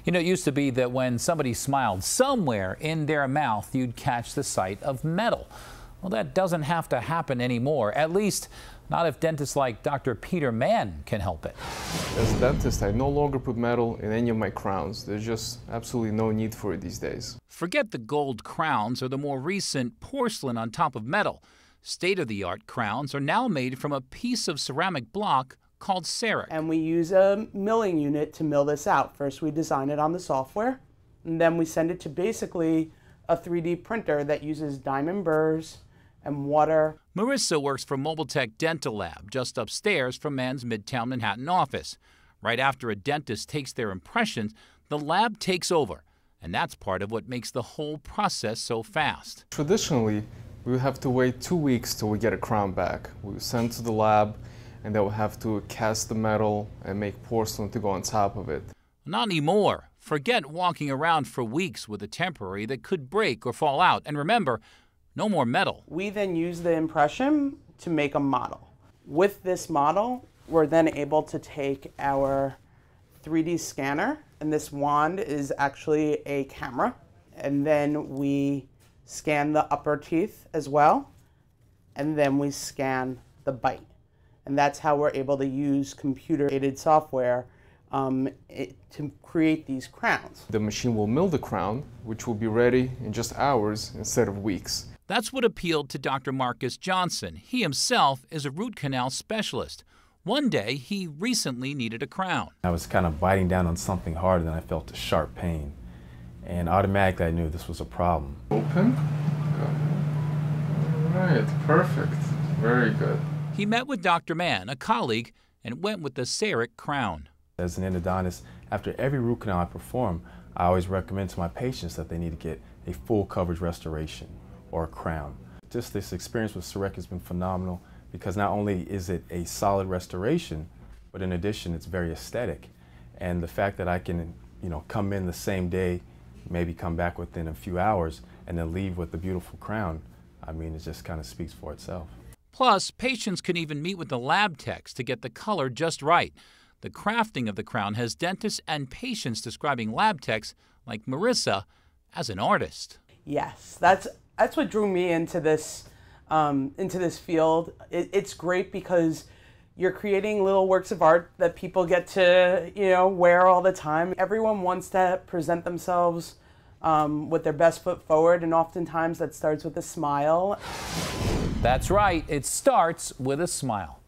You know, it used to be that when somebody smiled, somewhere in their mouth you'd catch the sight of metal. Well, that doesn't have to happen anymore, at least not if dentists like Dr. Peter Mann can help it. As a dentist, I no longer put metal in any of my crowns. There's just absolutely no need for it these days. Forget the gold crowns or the more recent porcelain on top of metal. State-of-the-art crowns are now made from a piece of ceramic block called Cerec. And we use a milling unit to mill this out. First we design it on the software, and then we send it to basically a 3D printer that uses diamond burrs and water. Marissa works for MobileTek Dental Lab just upstairs from Mann's Midtown Manhattan office. Right after a dentist takes their impressions, the lab takes over, and that's part of what makes the whole process so fast. Traditionally, we would have to wait 2 weeks till we get a crown back. We would send it to the lab, and they would have to cast the metal and make porcelain to go on top of it. Not anymore. Forget walking around for weeks with a temporary that could break or fall out. And remember, no more metal. We then use the impression to make a model. With this model, we're then able to take our 3D scanner, and this wand is actually a camera, and then we scan the upper teeth as well, and then we scan the bite. And that's how we're able to use computer-aided software to create these crowns. The machine will mill the crown, which will be ready in just hours instead of weeks. That's what appealed to Dr. Marcus Johnson. He himself is a root canal specialist. One day, he recently needed a crown. I was kind of biting down on something hard, and I felt a sharp pain. And automatically I knew this was a problem. Open. All right, perfect. Very good. He met with Dr. Mann, a colleague, and went with the Cerec crown. As an endodontist, after every root canal I perform, I always recommend to my patients that they need to get a full coverage restoration or a crown. Just this experience with Cerec has been phenomenal because not only is it a solid restoration, but in addition it's very aesthetic. And the fact that I can, come in the same day, maybe come back within a few hours, and then leave with a beautiful crown, I mean, it just kind of speaks for itself. Plus, patients can even meet with the lab techs to get the color just right. The crafting of the crown has dentists and patients describing lab techs like Marissa as an artist. Yes, that's what drew me into this field. It's great because you're creating little works of art that people get to wear all the time. Everyone wants to present themselves with their best foot forward, and oftentimes that starts with a smile. That's right, it starts with a smile.